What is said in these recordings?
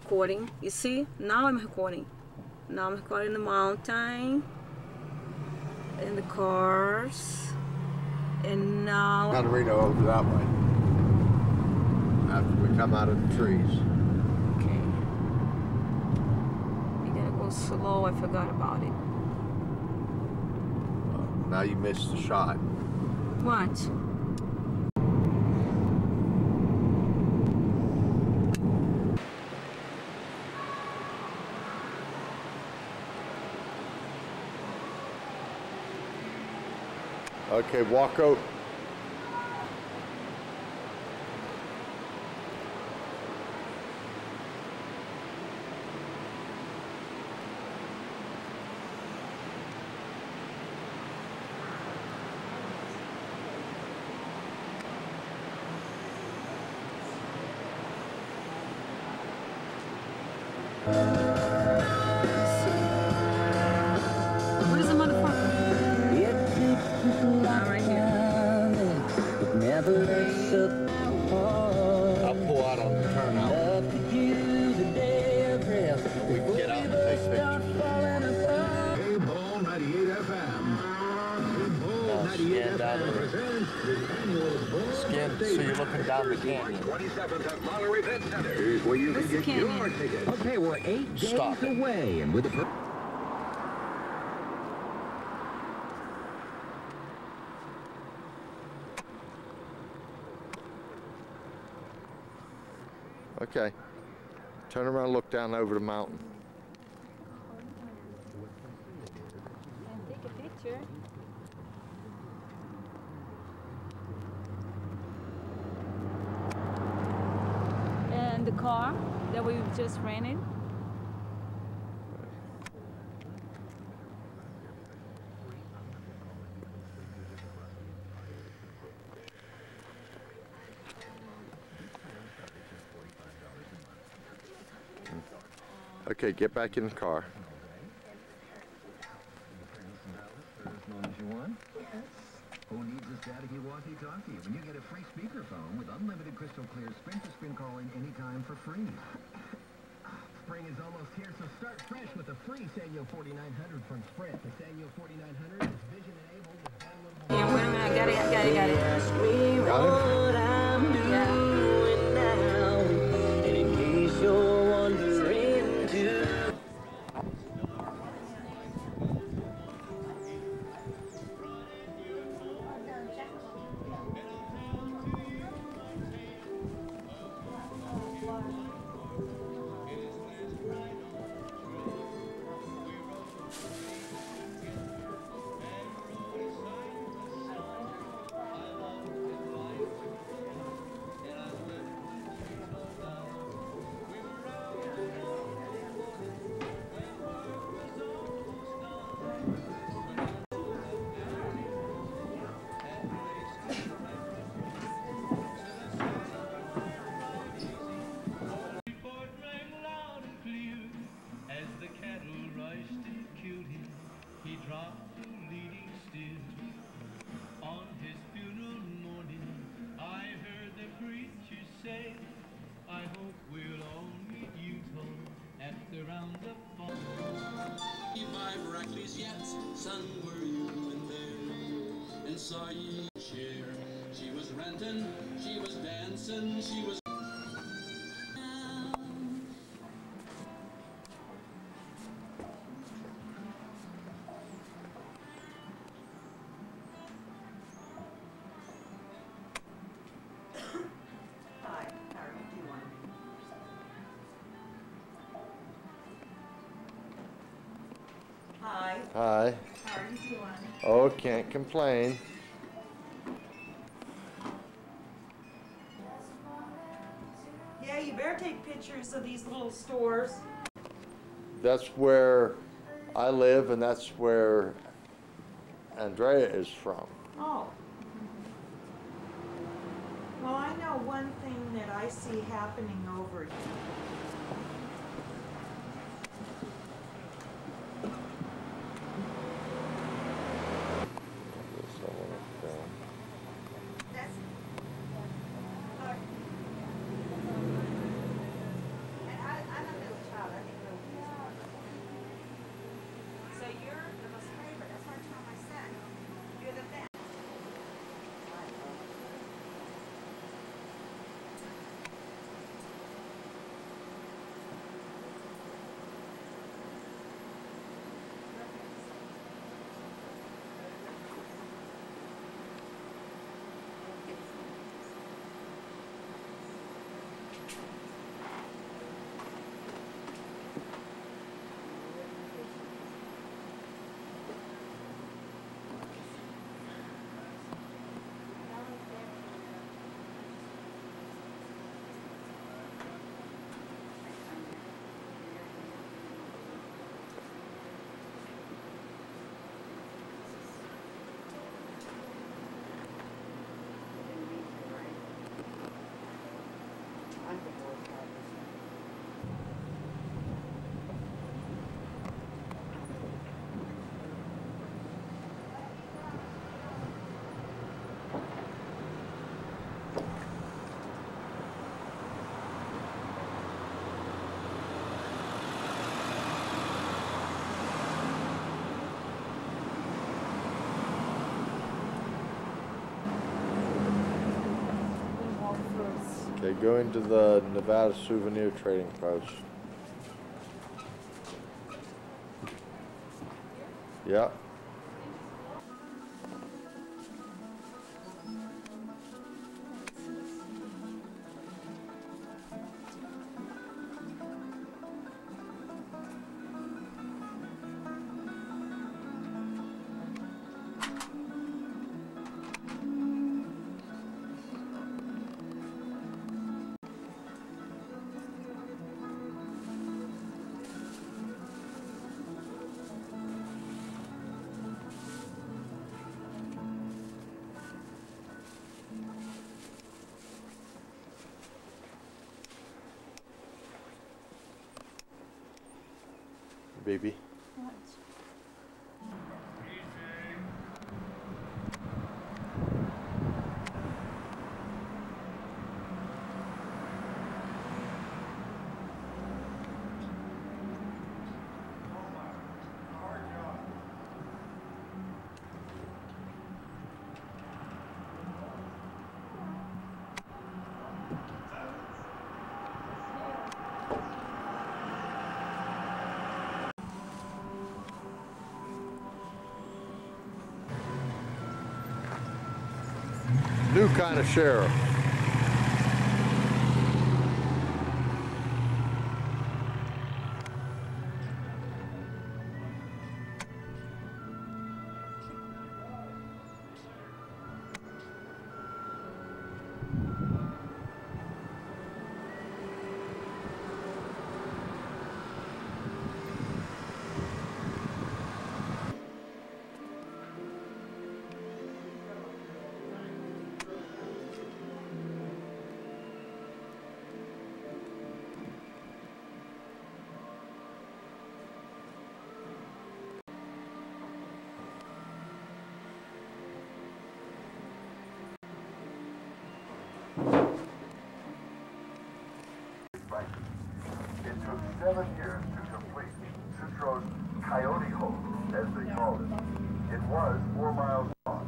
recording. You see? Now I'm recording. Now I'm recording the mountain and the cars. And now Contarino over that way. After we come out of the trees. okay. You gotta go slow. I forgot about it. Now you missed the shot. What? Okay, walk out. What is the motherfucker? Right here. I'll pull out on the turnout. We can get out and take pictures. K-Ball 98 FM. Now scan down the scan so you're looking down the canyon. 27th at Monterey Event Center. Here's where you What's can the get your canyon? tickets. Okay, we're 8 days Stop it. away, and with the Okay. Turn around, look down over the mountain. And take a picture. And the car that we just rented. Okay, get back in the car. Who needs a staticky walkie-talkie when you get a free speakerphone with unlimited crystal clear Sprint-to-Spin calling anytime for free? Spring is almost here, so start fresh with the free Sanyo 4900 from Sprint. The Sanyo 4900 is vision-enabled with downloadable... Yeah, wait a minute. I got it. Got it? Yeah. Son, were you in there? And saw ye share? She was renting, she was dancing, she was. Hi, how are you doing? Hi, Hi. how are you doing? Oh, can't complain. Yeah, you better take pictures of these little stores. That's where I live, and that's where Andrea is from. Oh. Well, I know one thing that I see happening over here. Okay, go into the Nevada Souvenir Trading Post. Yeah. Baby. New kind of sheriff. It took 7 years to complete Sutro's Coyote Hole, as they called it. It was 4 miles long,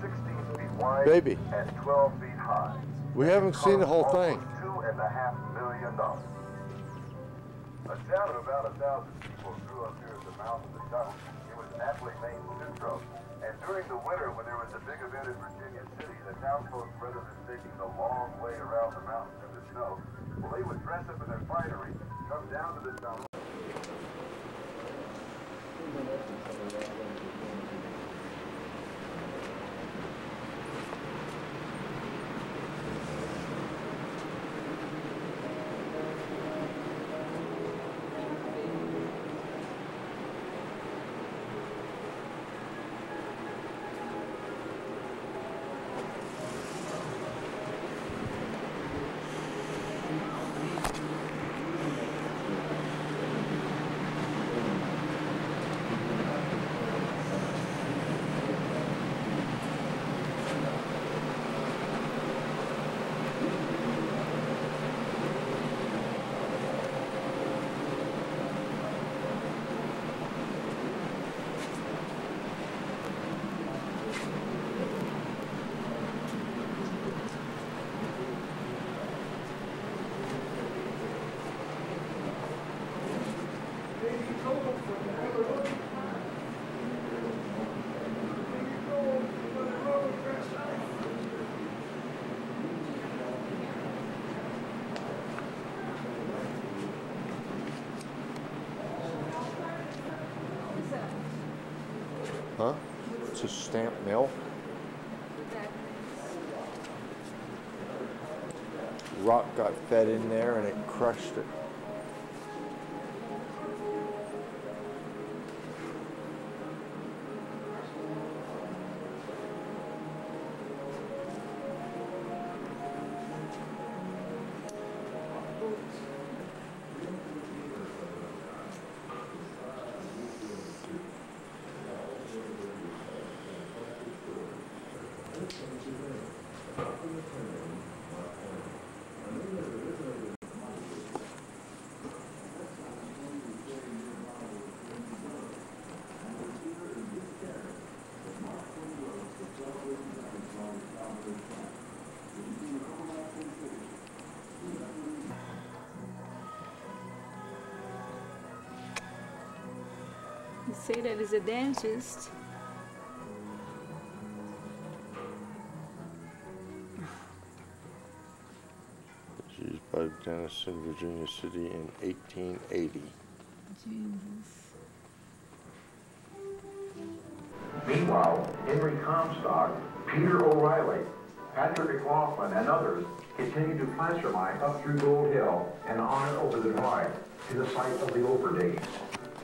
16 feet wide, Baby. and 12 feet high. We haven't seen the whole thing. $2.5 million. A town of about 1,000 people grew up here at the mouth of the tunnel. It was aptly named Sutro. And during the winter, when there was a big event in Virginia City, the town folks, rather than taking the long way around the mountains in the snow, well, they would dress up in their finery, come down to the tunnel. Huh? It's a stamp mill. Rock got fed in there and it crushed it. He say that he's a dentist. Used by dentists in Virginia City in 1880. Jesus. Meanwhile, Henry Comstock, Peter O'Reilly, Patrick McLaughlin, and others continued to placer mine up through Gold Hill and on and over the drive to the site of the Ophir days.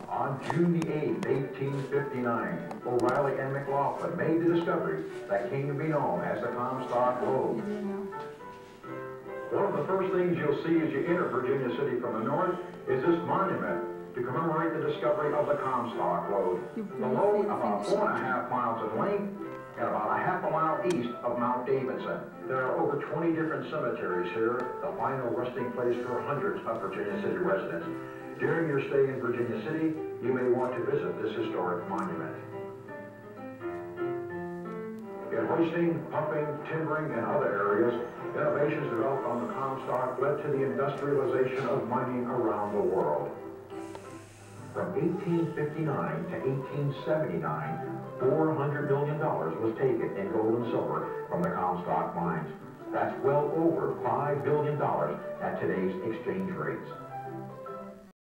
On June the 8th, 1859, O'Reilly and McLaughlin made the discovery that came to be known as the Comstock Lode. One of the first things you'll see as you enter Virginia City from the north is this monument to commemorate the discovery of the Comstock Lode. The lode, about 4.5 miles in length and about a half a mile east of Mount Davidson. There are over 20 different cemeteries here, the final resting place for hundreds of Virginia City residents. During your stay in Virginia City, you may want to visit this historic monument. In hoisting, pumping, timbering, and other areas, innovations developed on the Comstock led to the industrialization of mining around the world. From 1859 to 1879, $400 million was taken in gold and silver from the Comstock mines. That's well over $5 billion at today's exchange rates.